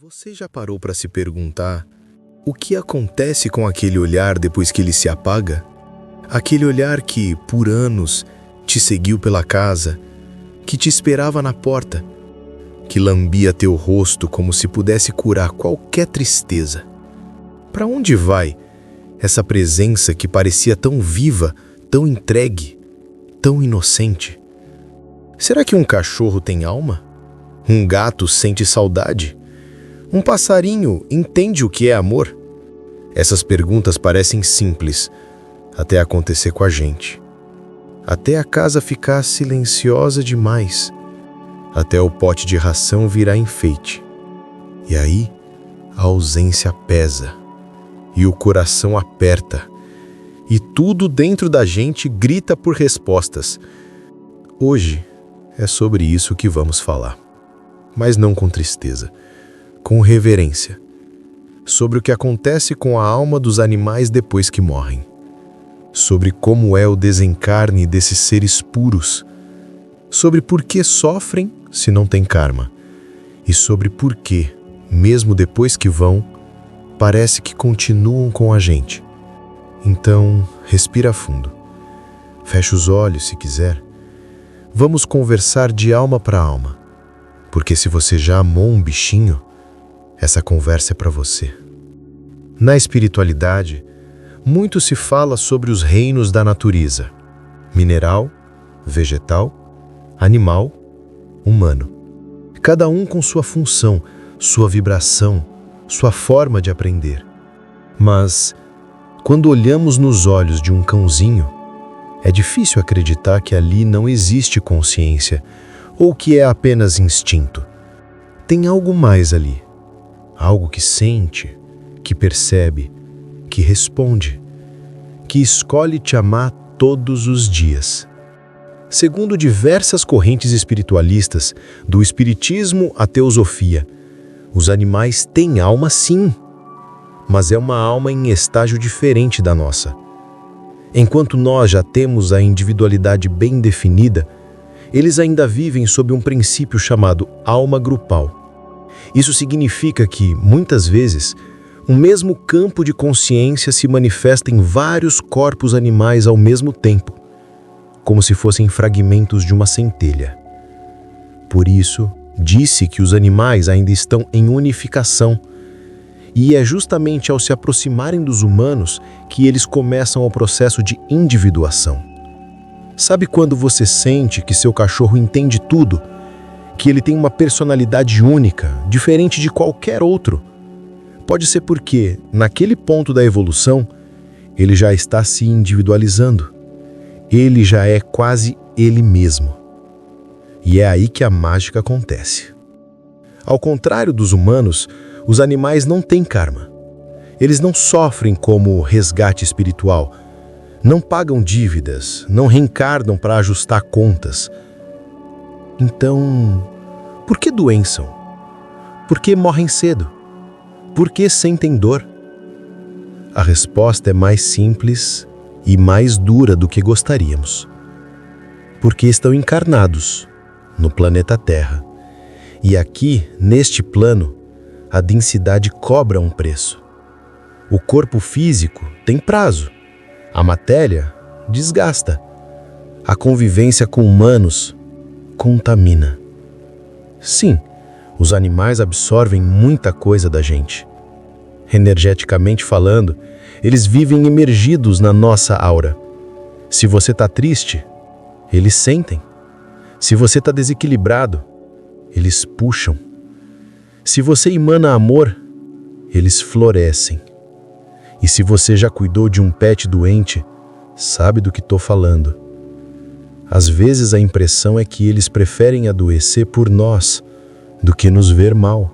Você já parou para se perguntar o que acontece com aquele olhar depois que ele se apaga? Aquele olhar que, por anos, te seguiu pela casa, que te esperava na porta, que lambia teu rosto como se pudesse curar qualquer tristeza. Para onde vai essa presença que parecia tão viva, tão entregue, tão inocente? Será que um cachorro tem alma? Um gato sente saudade? Um passarinho entende o que é amor? Essas perguntas parecem simples, até acontecer com a gente. Até a casa ficar silenciosa demais. Até o pote de ração virar enfeite. E aí, a ausência pesa. E o coração aperta. E tudo dentro da gente grita por respostas. Hoje é sobre isso que vamos falar. Mas não com tristeza, com reverência, sobre o que acontece com a alma dos animais depois que morrem, sobre como é o desencarne desses seres puros, sobre por que sofrem se não tem karma, e sobre por que, mesmo depois que vão, parece que continuam com a gente. Então, respira fundo, fecha os olhos se quiser, vamos conversar de alma para alma, porque se você já amou um bichinho, essa conversa é para você. Na espiritualidade, muito se fala sobre os reinos da natureza: mineral, vegetal, animal, humano. Cada um com sua função, sua vibração, sua forma de aprender. Mas, quando olhamos nos olhos de um cãozinho, é difícil acreditar que ali não existe consciência ou que é apenas instinto. Tem algo mais ali. Algo que sente, que percebe, que responde, que escolhe te amar todos os dias. Segundo diversas correntes espiritualistas, do espiritismo à teosofia, os animais têm alma sim, mas é uma alma em estágio diferente da nossa. Enquanto nós já temos a individualidade bem definida, eles ainda vivem sob um princípio chamado alma grupal. Isso significa que, muitas vezes, o mesmo campo de consciência se manifesta em vários corpos animais ao mesmo tempo, como se fossem fragmentos de uma centelha. Por isso, disse que os animais ainda estão em unificação, e é justamente ao se aproximarem dos humanos que eles começam o processo de individuação. Sabe quando você sente que seu cachorro entende tudo? Que ele tem uma personalidade única, diferente de qualquer outro? Pode ser porque, naquele ponto da evolução, ele já está se individualizando. Ele já é quase ele mesmo. E é aí que a mágica acontece. Ao contrário dos humanos, os animais não têm karma. Eles não sofrem como resgate espiritual, não pagam dívidas, não reencarnam para ajustar contas. Então, por que doençam? Por que morrem cedo? Por que sentem dor? A resposta é mais simples e mais dura do que gostaríamos. Porque estão encarnados no planeta Terra. E aqui, neste plano, a densidade cobra um preço. O corpo físico tem prazo. A matéria desgasta. A convivência com humanos contamina. Sim, os animais absorvem muita coisa da gente. Energeticamente falando, eles vivem imergidos na nossa aura. Se você está triste, eles sentem. Se você está desequilibrado, eles puxam. Se você emana amor, eles florescem. E se você já cuidou de um pet doente, sabe do que estou falando. Às vezes a impressão é que eles preferem adoecer por nós do que nos ver mal.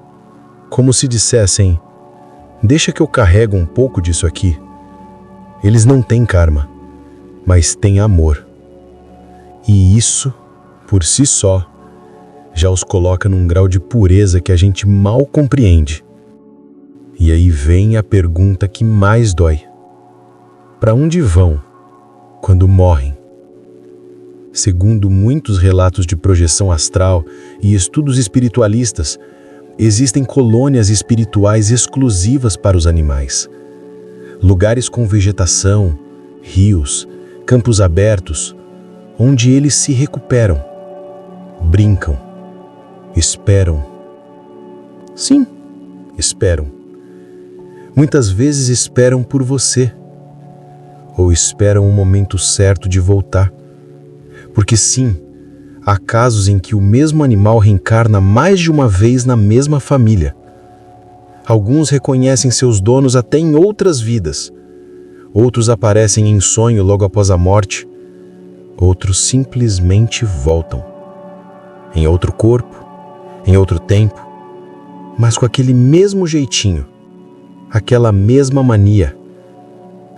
Como se dissessem, deixa que eu carrego um pouco disso aqui. Eles não têm karma, mas têm amor. E isso, por si só, já os coloca num grau de pureza que a gente mal compreende. E aí vem a pergunta que mais dói. Para onde vão quando morrem? Segundo muitos relatos de projeção astral e estudos espiritualistas, Existem colônias espirituais exclusivas para os animais. Lugares com vegetação, rios, campos abertos, onde eles se recuperam, brincam, esperam. Sim, esperam. Muitas vezes esperam por você, ou esperam o momento certo de voltar. Porque sim, há casos em que o mesmo animal reencarna mais de uma vez na mesma família. Alguns reconhecem seus donos até em outras vidas. Outros aparecem em sonho logo após a morte. Outros simplesmente voltam. Em outro corpo, em outro tempo, mas com aquele mesmo jeitinho, aquela mesma mania,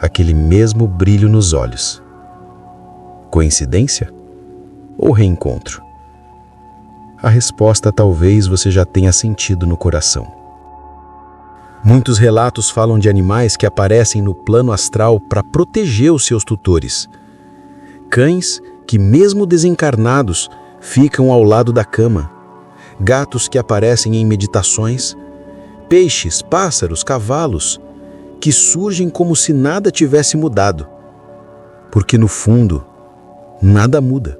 aquele mesmo brilho nos olhos. Coincidência ou reencontro? A resposta talvez você já tenha sentido no coração. Muitos relatos falam de animais que aparecem no plano astral para proteger os seus tutores. Cães que, mesmo desencarnados, ficam ao lado da cama. Gatos que aparecem em meditações. Peixes, pássaros, cavalos, que surgem como se nada tivesse mudado. Porque, no fundo, nada muda.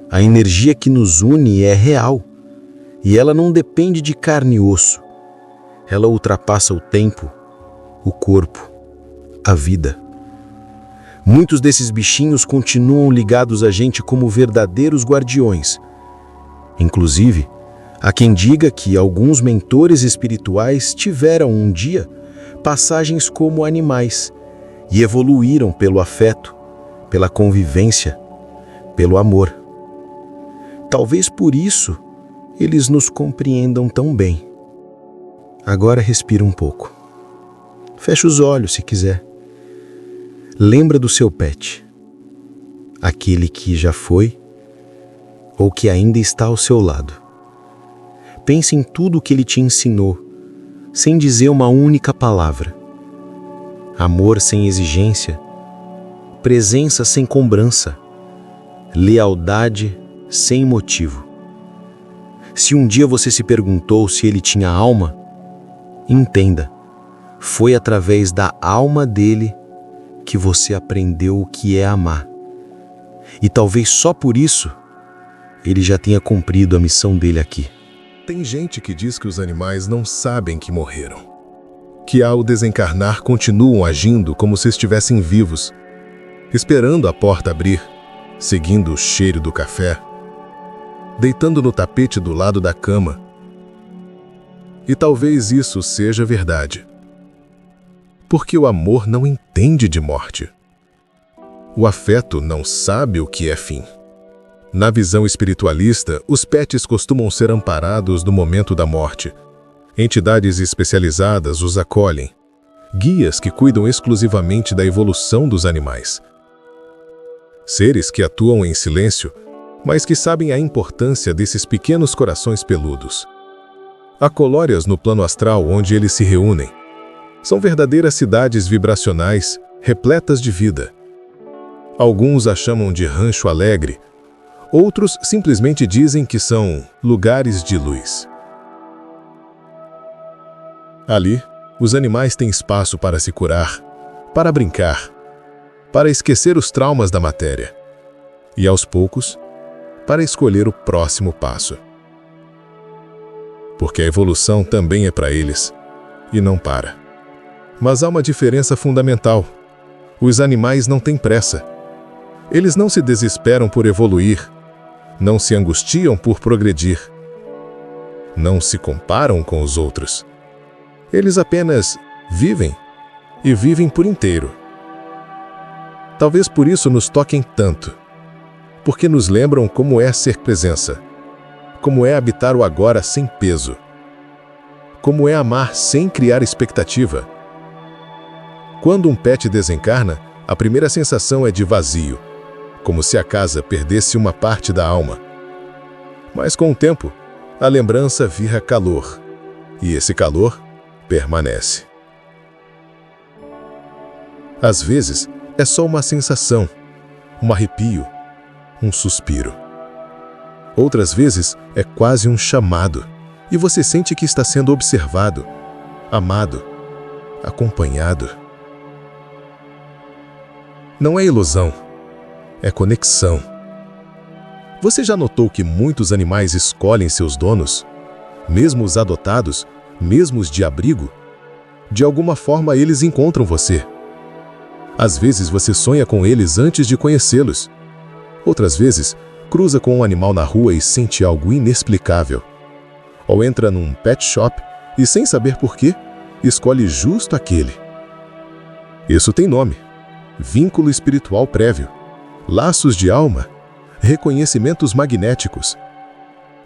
A energia que nos une é real, e ela não depende de carne e osso. Ela ultrapassa o tempo, o corpo, a vida. Muitos desses bichinhos continuam ligados a gente como verdadeiros guardiões. Inclusive, há quem diga que alguns mentores espirituais tiveram um dia passagens como animais e evoluíram pelo afeto, pela convivência, pelo amor. Talvez por isso eles nos compreendam tão bem. Agora respira um pouco. Fecha os olhos se quiser. Lembra do seu pet, aquele que já foi ou que ainda está ao seu lado. Pense em tudo o que ele te ensinou, sem dizer uma única palavra. Amor sem exigência, presença sem cobrança, lealdade sem motivo. Se um dia você se perguntou se ele tinha alma, entenda, foi através da alma dele que você aprendeu o que é amar. E talvez só por isso, ele já tenha cumprido a missão dele aqui. Tem gente que diz que os animais não sabem que morreram, que ao desencarnar continuam agindo como se estivessem vivos, esperando a porta abrir, seguindo o cheiro do café, deitando no tapete do lado da cama. E talvez isso seja verdade. Porque o amor não entende de morte. O afeto não sabe o que é fim. Na visão espiritualista, os pets costumam ser amparados no momento da morte. Entidades especializadas os acolhem. Guias que cuidam exclusivamente da evolução dos animais. Seres que atuam em silêncio, mas que sabem a importância desses pequenos corações peludos. Há colónias no plano astral onde eles se reúnem. São verdadeiras cidades vibracionais, repletas de vida. Alguns a chamam de rancho alegre, outros simplesmente dizem que são lugares de luz. Ali, os animais têm espaço para se curar, para brincar, para esquecer os traumas da matéria e, aos poucos, para escolher o próximo passo. Porque a evolução também é para eles, e não para. Mas há uma diferença fundamental. Os animais não têm pressa. Eles não se desesperam por evoluir, não se angustiam por progredir, não se comparam com os outros. Eles apenas vivem, e vivem por inteiro. Talvez por isso nos toquem tanto, porque nos lembram como é ser presença, como é habitar o agora sem peso, como é amar sem criar expectativa. Quando um pet desencarna, a primeira sensação é de vazio, como se a casa perdesse uma parte da alma. Mas com o tempo, a lembrança vira calor, e esse calor permanece. Às vezes, é só uma sensação, um arrepio, um suspiro. Outras vezes, é quase um chamado, e você sente que está sendo observado, amado, acompanhado. Não é ilusão, é conexão. Você já notou que muitos animais escolhem seus donos? Mesmo os adotados, mesmo os de abrigo? De alguma forma eles encontram você. Às vezes você sonha com eles antes de conhecê-los. Outras vezes, cruza com um animal na rua e sente algo inexplicável. Ou entra num pet shop e, sem saber porquê, escolhe justo aquele. Isso tem nome: vínculo espiritual prévio, laços de alma, reconhecimentos magnéticos.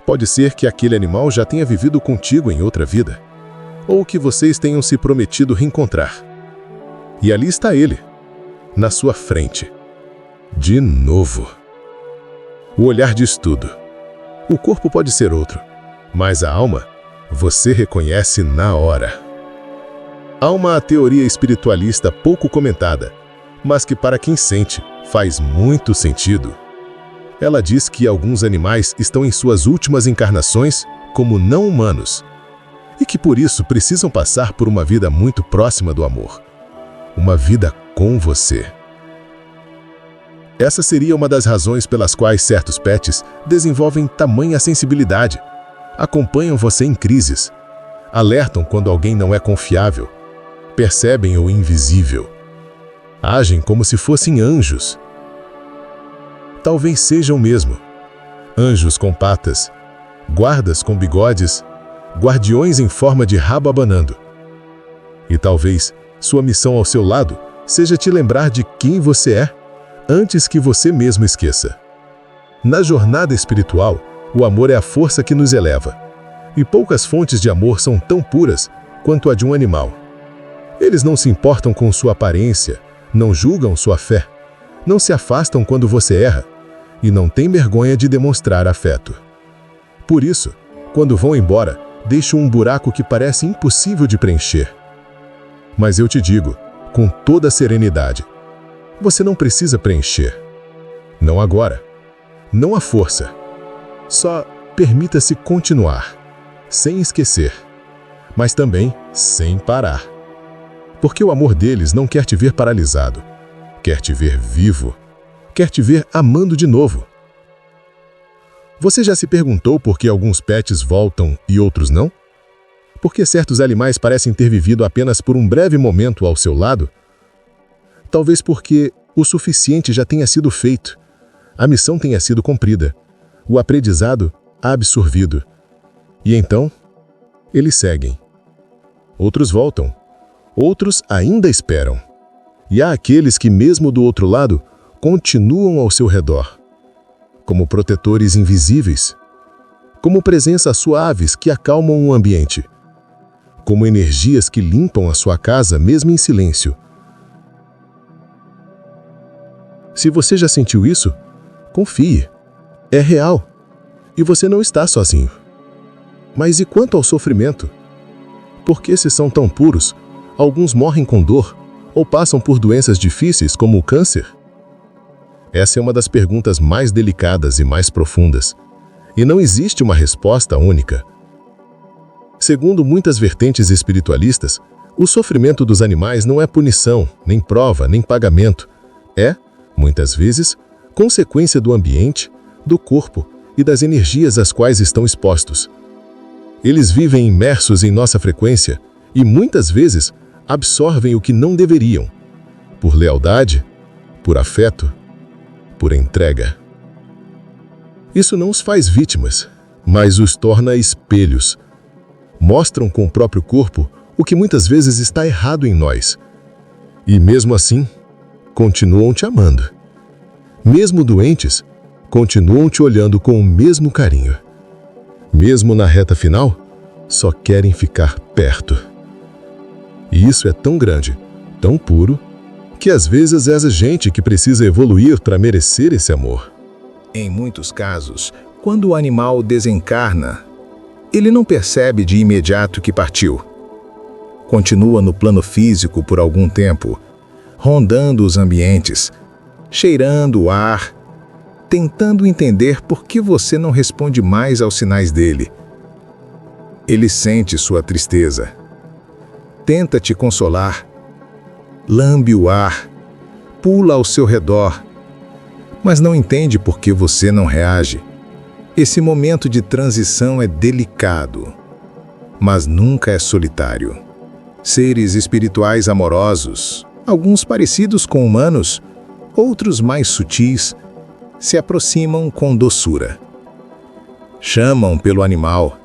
Pode ser que aquele animal já tenha vivido contigo em outra vida, ou que vocês tenham se prometido reencontrar. E ali está ele, na sua frente. De novo. O olhar diz tudo. O corpo pode ser outro, mas a alma, você reconhece na hora. Há uma teoria espiritualista pouco comentada, mas que para quem sente, faz muito sentido. Ela diz que alguns animais estão em suas últimas encarnações como não humanos, e que por isso precisam passar por uma vida muito próxima do amor. Uma vida com você. Essa seria uma das razões pelas quais certos pets desenvolvem tamanha sensibilidade, acompanham você em crises, alertam quando alguém não é confiável, percebem o invisível, agem como se fossem anjos. Talvez sejam mesmo anjos com patas, guardas com bigodes, guardiões em forma de rabo abanando. E talvez sua missão ao seu lado seja te lembrar de quem você é, antes que você mesmo esqueça. Na jornada espiritual, o amor é a força que nos eleva, e poucas fontes de amor são tão puras quanto a de um animal. Eles não se importam com sua aparência, não julgam sua fé, não se afastam quando você erra, e não têm vergonha de demonstrar afeto. Por isso, quando vão embora, deixam um buraco que parece impossível de preencher. Mas eu te digo, com toda serenidade, você não precisa preencher. Não agora. Não à força. Só permita-se continuar, sem esquecer, mas também sem parar. Porque o amor deles não quer te ver paralisado, quer te ver vivo, quer te ver amando de novo. Você já se perguntou por que alguns pets voltam e outros não? Por que certos animais parecem ter vivido apenas por um breve momento ao seu lado? Talvez porque o suficiente já tenha sido feito, a missão tenha sido cumprida, o aprendizado absorvido. E então, eles seguem. Outros voltam, outros ainda esperam. E há aqueles que, mesmo do outro lado, continuam ao seu redor, como protetores invisíveis, como presenças suaves que acalmam o ambiente, como energias que limpam a sua casa mesmo em silêncio. Se você já sentiu isso, confie. É real. E você não está sozinho. Mas e quanto ao sofrimento? Por que se são tão puros, alguns morrem com dor ou passam por doenças difíceis como o câncer? Essa é uma das perguntas mais delicadas e mais profundas. E não existe uma resposta única. Segundo muitas vertentes espiritualistas, o sofrimento dos animais não é punição, nem prova, nem pagamento. É, muitas vezes, consequência do ambiente, do corpo e das energias às quais estão expostos. Eles vivem imersos em nossa frequência e, muitas vezes, absorvem o que não deveriam, por lealdade, por afeto, por entrega. Isso não os faz vítimas, mas os torna espelhos. Mostram com o próprio corpo o que muitas vezes está errado em nós. E mesmo assim, continuam te amando. Mesmo doentes, continuam te olhando com o mesmo carinho. Mesmo na reta final, só querem ficar perto. E isso é tão grande, tão puro, que às vezes é a gente que precisa evoluir para merecer esse amor. Em muitos casos, quando o animal desencarna, ele não percebe de imediato que partiu. Continua no plano físico por algum tempo, rondando os ambientes, cheirando o ar, tentando entender por que você não responde mais aos sinais dele. Ele sente sua tristeza. Tenta te consolar. Lambe o ar. Pula ao seu redor. Mas não entende por que você não reage. Esse momento de transição é delicado, mas nunca é solitário. Seres espirituais amorosos, alguns parecidos com humanos, outros mais sutis, se aproximam com doçura. Chamam pelo animal,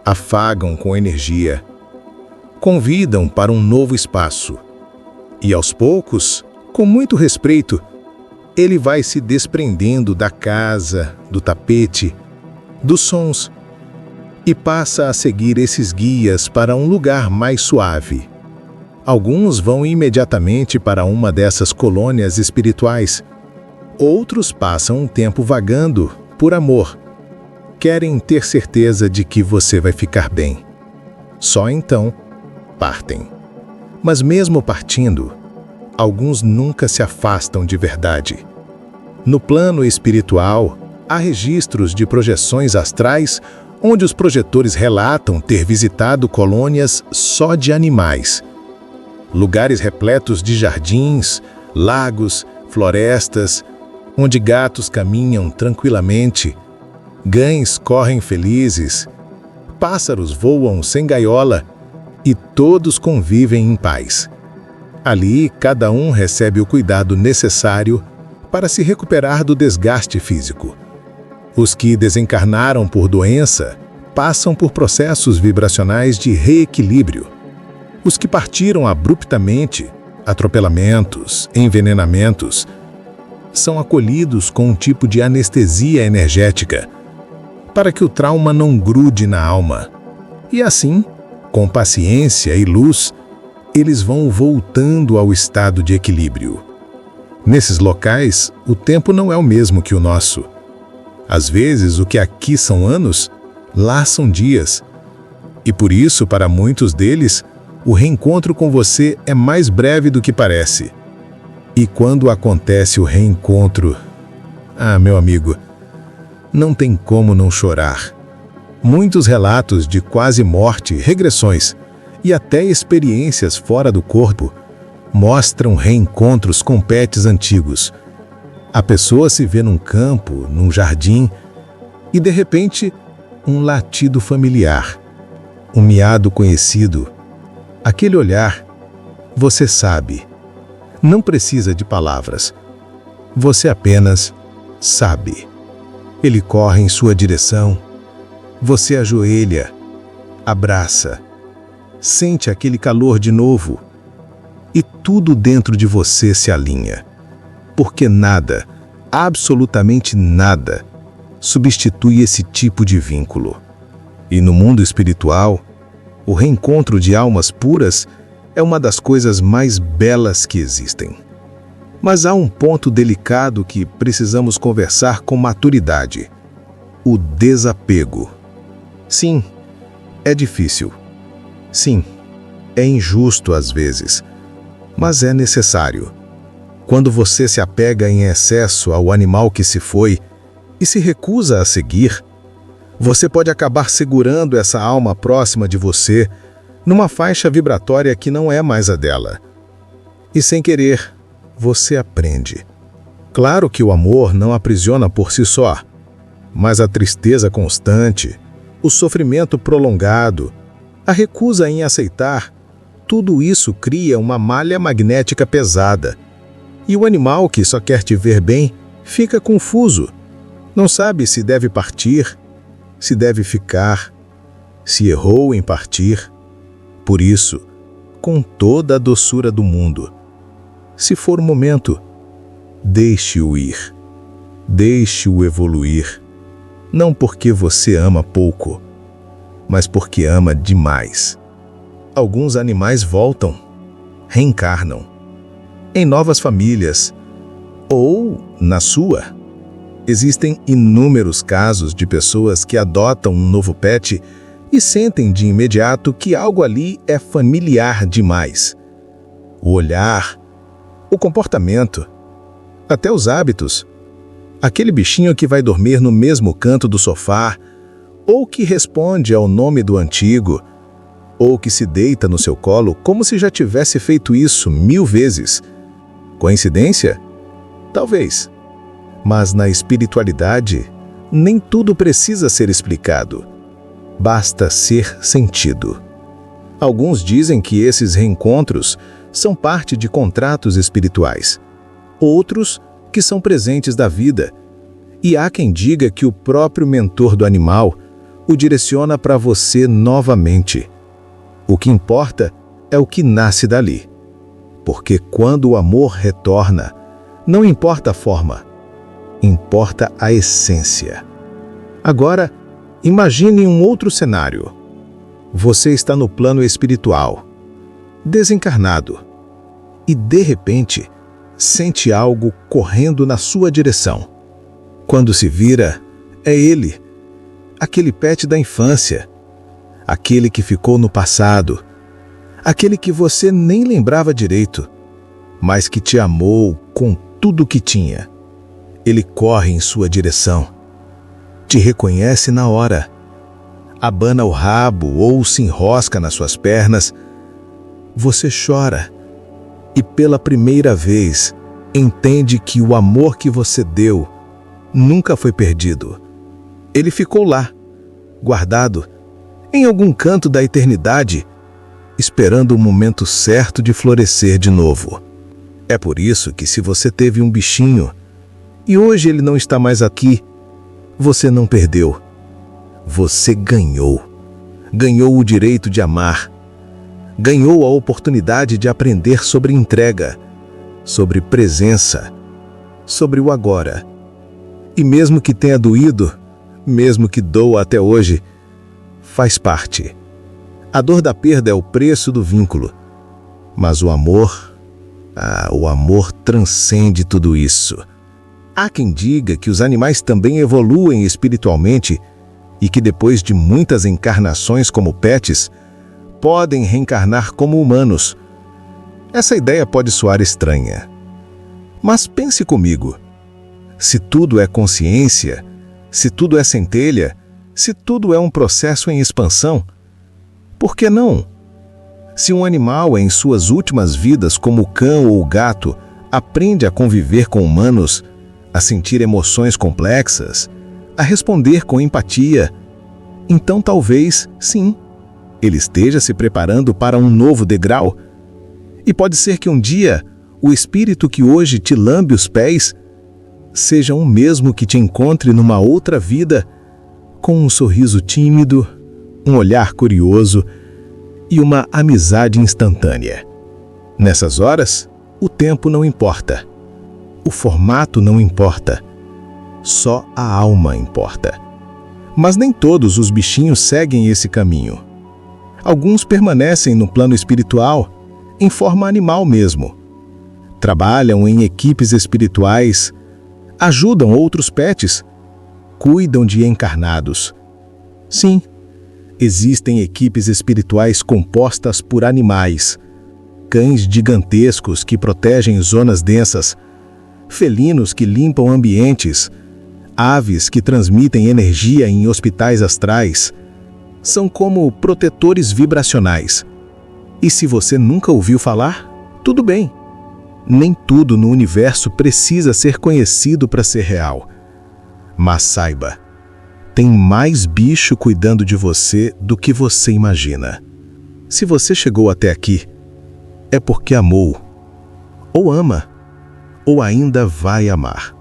afagam com energia, convidam para um novo espaço. E aos poucos, com muito respeito, ele vai se desprendendo da casa, do tapete, dos sons, e passa a seguir esses guias para um lugar mais suave. Alguns vão imediatamente para uma dessas colônias espirituais. Outros passam um tempo vagando, por amor. Querem ter certeza de que você vai ficar bem. Só então, partem. Mas mesmo partindo, alguns nunca se afastam de verdade. No plano espiritual, há registros de projeções astrais onde os projetores relatam ter visitado colônias só de animais. Lugares repletos de jardins, lagos, florestas, onde gatos caminham tranquilamente, cães correm felizes, pássaros voam sem gaiola e todos convivem em paz. Ali, cada um recebe o cuidado necessário para se recuperar do desgaste físico. Os que desencarnaram por doença passam por processos vibracionais de reequilíbrio. Os que partiram abruptamente, atropelamentos, envenenamentos, são acolhidos com um tipo de anestesia energética, para que o trauma não grude na alma. E assim, com paciência e luz, eles vão voltando ao estado de equilíbrio. Nesses locais, o tempo não é o mesmo que o nosso. Às vezes, o que aqui são anos, lá são dias. E por isso, para muitos deles, o reencontro com você é mais breve do que parece. E quando acontece o reencontro, meu amigo, não tem como não chorar. Muitos relatos de quase morte, regressões e até experiências fora do corpo mostram reencontros com pets antigos. A pessoa se vê num campo, num jardim, e de repente, um latido familiar, um miado conhecido, aquele olhar, você sabe. Não precisa de palavras. Você apenas sabe. Ele corre em sua direção. Você ajoelha, abraça, sente aquele calor de novo. E tudo dentro de você se alinha. Porque nada, absolutamente nada, substitui esse tipo de vínculo. E no mundo espiritual, o reencontro de almas puras é uma das coisas mais belas que existem. Mas há um ponto delicado que precisamos conversar com maturidade: o desapego. Sim, é difícil. Sim, é injusto às vezes, mas é necessário. Quando você se apega em excesso ao animal que se foi e se recusa a seguir, você pode acabar segurando essa alma próxima de você numa faixa vibratória que não é mais a dela. E sem querer, você aprende. Claro que o amor não aprisiona por si só, mas a tristeza constante, o sofrimento prolongado, a recusa em aceitar, tudo isso cria uma malha magnética pesada. E o animal que só quer te ver bem fica confuso. Não sabe se deve partir, se deve ficar, se errou em partir. Por isso, com toda a doçura do mundo, se for o momento, deixe-o ir. Deixe-o evoluir. Não porque você ama pouco, mas porque ama demais. Alguns animais voltam, reencarnam, em novas famílias, ou na sua. Existem inúmeros casos de pessoas que adotam um novo pet e sentem de imediato que algo ali é familiar demais. O olhar, o comportamento, até os hábitos. Aquele bichinho que vai dormir no mesmo canto do sofá, ou que responde ao nome do antigo, ou que se deita no seu colo como se já tivesse feito isso 1000 vezes. Coincidência? Talvez. Mas na espiritualidade, nem tudo precisa ser explicado. Basta ser sentido. Alguns dizem que esses reencontros são parte de contratos espirituais. Outros que são presentes da vida. E há quem diga que o próprio mentor do animal o direciona para você novamente. O que importa é o que nasce dali. Porque quando o amor retorna, não importa a forma, importa a essência. Agora, imagine um outro cenário. Você está no plano espiritual, desencarnado, e de repente sente algo correndo na sua direção. Quando se vira, é ele, aquele pet da infância, aquele que ficou no passado, aquele que você nem lembrava direito, mas que te amou com tudo que tinha. Ele corre em sua direção, te reconhece na hora, abana o rabo ou se enrosca nas suas pernas. Você chora e pela primeira vez entende que o amor que você deu nunca foi perdido. Ele ficou lá, guardado, em algum canto da eternidade, esperando o momento certo de florescer de novo. É por isso que se você teve um bichinho e hoje ele não está mais aqui, você não perdeu. Você ganhou. Ganhou o direito de amar. Ganhou a oportunidade de aprender sobre entrega, sobre presença, sobre o agora. E mesmo que tenha doído, mesmo que doa até hoje, faz parte. A dor da perda é o preço do vínculo. Mas o amor transcende tudo isso. Há quem diga que os animais também evoluem espiritualmente e que depois de muitas encarnações como pets, podem reencarnar como humanos. Essa ideia pode soar estranha. Mas pense comigo. Se tudo é consciência, se tudo é centelha, se tudo é um processo em expansão, por que não? Se um animal em suas últimas vidas, como o cão ou o gato, aprende a conviver com humanos, a sentir emoções complexas, a responder com empatia, então talvez, sim, ele esteja se preparando para um novo degrau. E pode ser que um dia, o espírito que hoje te lambe os pés seja o mesmo que te encontre numa outra vida, com um sorriso tímido, um olhar curioso e uma amizade instantânea. Nessas horas, o tempo não importa. O formato não importa. Só a alma importa. Mas nem todos os bichinhos seguem esse caminho. Alguns permanecem no plano espiritual, em forma animal mesmo. Trabalham em equipes espirituais, ajudam outros pets, cuidam de encarnados. Sim, existem equipes espirituais compostas por animais, cães gigantescos que protegem zonas densas, felinos que limpam ambientes, aves que transmitem energia em hospitais astrais. São como protetores vibracionais. E se você nunca ouviu falar, tudo bem. Nem tudo no universo precisa ser conhecido para ser real. Mas saiba, tem mais bicho cuidando de você do que você imagina. Se você chegou até aqui, é porque amou, ou ama, ou ainda vai amar.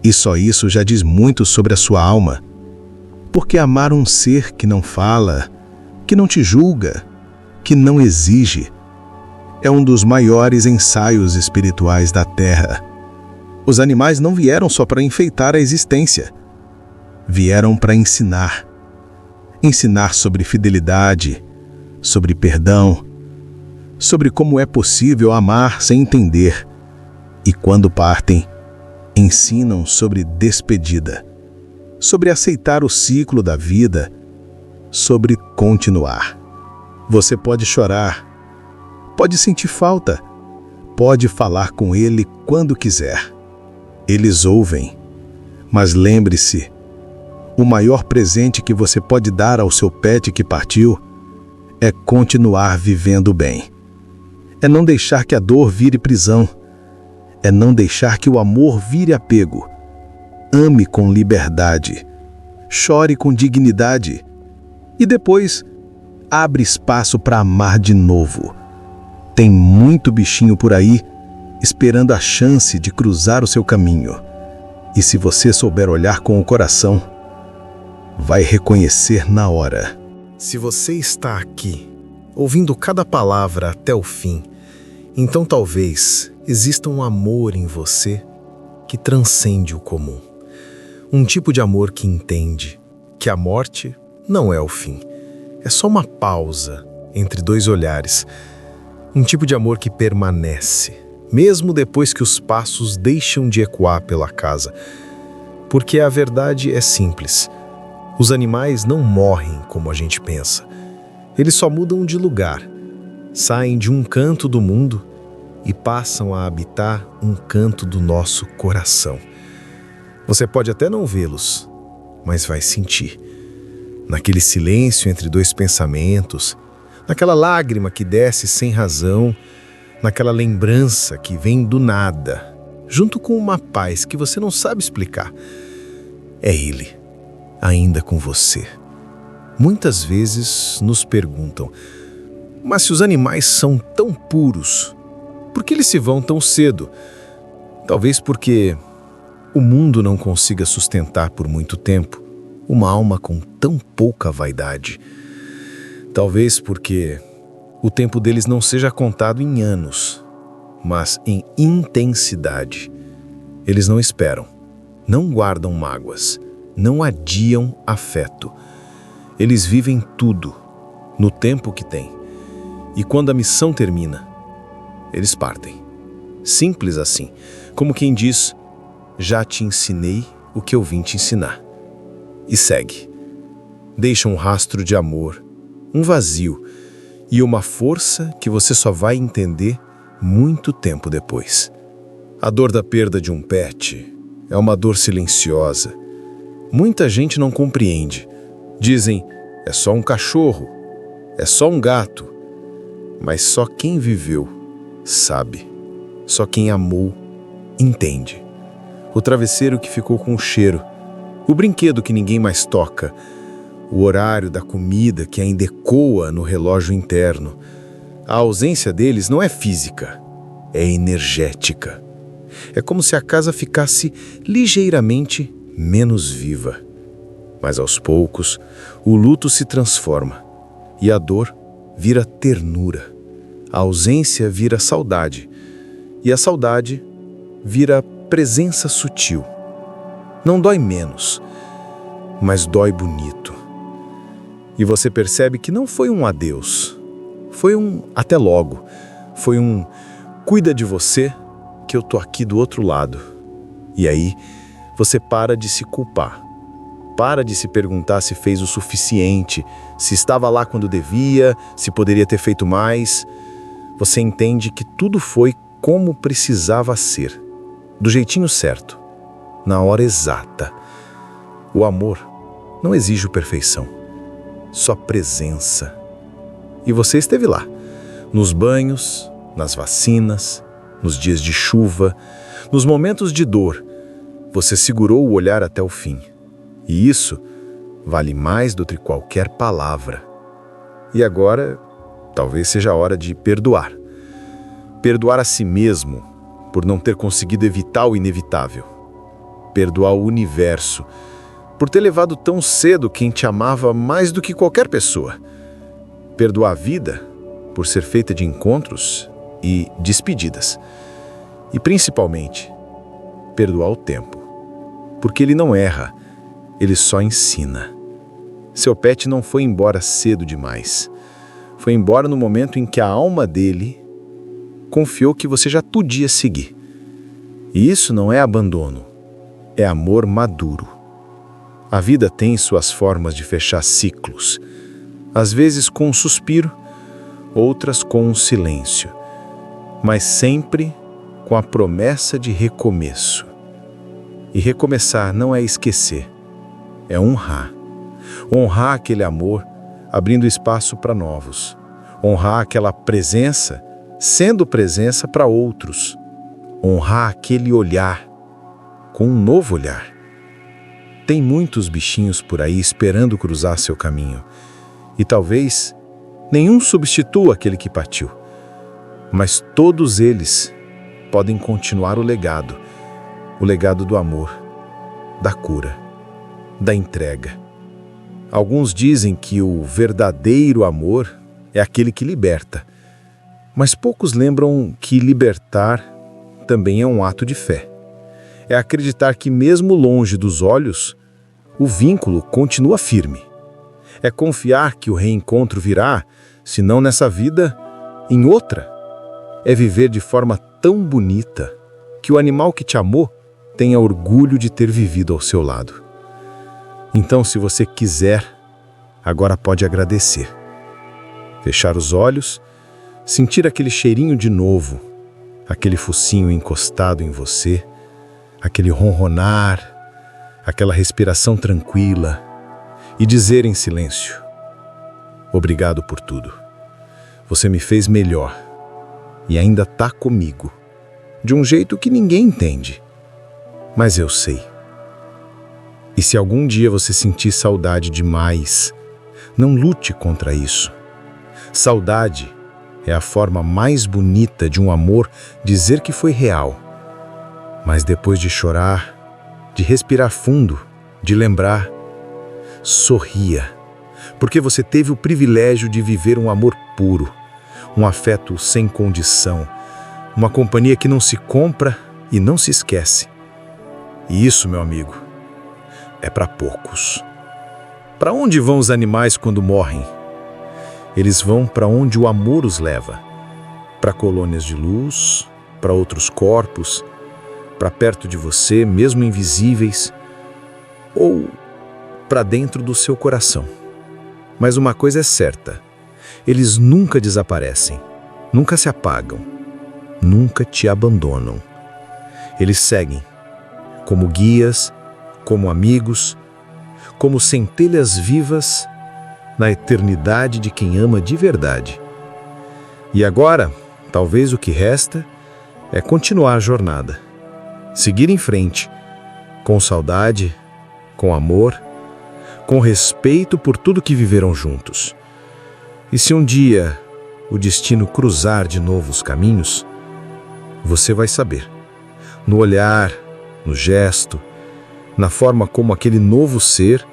E só isso já diz muito sobre a sua alma. Porque amar um ser que não fala, que não te julga, que não exige, é um dos maiores ensaios espirituais da Terra. Os animais não vieram só para enfeitar a existência. Vieram para ensinar. Ensinar sobre fidelidade, sobre perdão, sobre como é possível amar sem entender. E quando partem, ensinam sobre despedida, sobre aceitar o ciclo da vida, sobre continuar. Você pode chorar, pode sentir falta, pode falar com ele quando quiser. Eles ouvem, mas lembre-se, O maior presente que você pode dar ao seu pet que partiu é continuar vivendo bem. É não deixar que a dor vire prisão. É não deixar que o amor vire apego. Ame com liberdade. Chore com dignidade. E depois, abre espaço para amar de novo. Tem muito bichinho por aí, esperando a chance de cruzar o seu caminho. E se você souber olhar com o coração, vai reconhecer na hora. Se você está aqui, ouvindo cada palavra até o fim, então talvez exista um amor em você que transcende o comum. Um tipo de amor que entende que a morte não é o fim. É só uma pausa entre dois olhares. Um tipo de amor que permanece, mesmo depois que os passos deixam de ecoar pela casa. Porque a verdade é simples. Os animais não morrem como a gente pensa. Eles só mudam de lugar. Saem de um canto do mundo e passam a habitar um canto do nosso coração. Você pode até não vê-los, mas vai sentir. Naquele silêncio entre dois pensamentos, naquela lágrima que desce sem razão, naquela lembrança que vem do nada, junto com uma paz que você não sabe explicar. É Ele, ainda com você. Muitas vezes nos perguntam, mas se os animais são tão puros, por que eles se vão tão cedo? Talvez porque o mundo não consiga sustentar por muito tempo uma alma com tão pouca vaidade. Talvez porque o tempo deles não seja contado em anos, mas em intensidade. Eles não esperam, não guardam mágoas, não adiam afeto. Eles vivem tudo, no tempo que têm. E quando a missão termina, eles partem. Simples assim, como quem diz, já te ensinei o que eu vim te ensinar. E segue. Deixa um rastro de amor, um vazio e uma força que você só vai entender muito tempo depois. A dor da perda de um pet é uma dor silenciosa. Muita gente não compreende. Dizem, é só um cachorro, é só um gato. Mas só quem viveu sabe. Só quem amou entende. O travesseiro que ficou com o cheiro, o brinquedo que ninguém mais toca, o horário da comida que ainda ecoa no relógio interno. A ausência deles não é física, é energética. É como se a casa ficasse ligeiramente menos viva. Mas aos poucos, o luto se transforma e a dor vira ternura. A ausência vira saudade e a saudade vira presença sutil. Não dói menos, mas dói bonito. E você percebe que não foi um adeus, foi um até logo, foi um cuida de você que eu tô aqui do outro lado. E aí você para de se culpar, para de se perguntar se fez o suficiente, se estava lá quando devia, se poderia ter feito mais. Você entende que tudo foi como precisava ser, do jeitinho certo, na hora exata. O amor não exige perfeição, só presença. E você esteve lá, nos banhos, nas vacinas, nos dias de chuva, nos momentos de dor. Você segurou o olhar até o fim. E isso vale mais do que qualquer palavra. E agora, talvez seja a hora de perdoar. Perdoar a si mesmo por não ter conseguido evitar o inevitável. Perdoar o universo por ter levado tão cedo quem te amava mais do que qualquer pessoa. Perdoar a vida por ser feita de encontros e despedidas. E principalmente, perdoar o tempo. Porque ele não erra, ele só ensina. Seu pet não foi embora cedo demais. Foi embora no momento em que a alma dele confiou que você já podia seguir. E isso não é abandono, é amor maduro. A vida tem suas formas de fechar ciclos, às vezes com um suspiro, outras com um silêncio, mas sempre com a promessa de recomeço. E recomeçar não é esquecer, é honrar. Honrar aquele amor, abrindo espaço para novos. Honrar aquela presença, sendo presença para outros. Honrar aquele olhar, com um novo olhar. Tem muitos bichinhos por aí esperando cruzar seu caminho. E talvez nenhum substitua aquele que partiu. Mas todos eles podem continuar o legado do amor, da cura, da entrega. Alguns dizem que o verdadeiro amor é aquele que liberta, mas poucos lembram que libertar também é um ato de fé. É acreditar que mesmo longe dos olhos, o vínculo continua firme. É confiar que o reencontro virá, se não nessa vida, em outra. É viver de forma tão bonita que o animal que te amou tenha orgulho de ter vivido ao seu lado. Então, se você quiser, agora pode agradecer. Fechar os olhos, sentir aquele cheirinho de novo, aquele focinho encostado em você, aquele ronronar, aquela respiração tranquila e dizer em silêncio: obrigado por tudo. Você me fez melhor e ainda está comigo, de um jeito que ninguém entende, mas eu sei. E se algum dia você sentir saudade demais, não lute contra isso. Saudade é a forma mais bonita de um amor dizer que foi real. Mas depois de chorar, de respirar fundo, de lembrar, sorria, porque você teve o privilégio de viver um amor puro, um afeto sem condição, uma companhia que não se compra e não se esquece. E isso, meu amigo, é para poucos. Para onde vão os animais quando morrem? Eles vão para onde o amor os leva. Para colônias de luz, para outros corpos, para perto de você, mesmo invisíveis, ou para dentro do seu coração. Mas uma coisa é certa, eles nunca desaparecem, nunca se apagam, nunca te abandonam. Eles seguem, como guias, como amigos, como centelhas vivas na eternidade de quem ama de verdade. E agora, talvez o que resta é continuar a jornada. Seguir em frente, com saudade, com amor, com respeito por tudo que viveram juntos. E se um dia o destino cruzar de novo os caminhos, você vai saber, no olhar, no gesto, na forma como aquele novo ser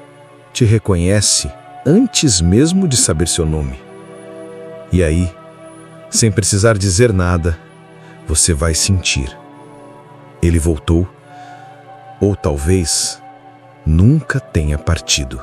te reconhece antes mesmo de saber seu nome. E aí, sem precisar dizer nada, você vai sentir. Ele voltou, ou talvez nunca tenha partido.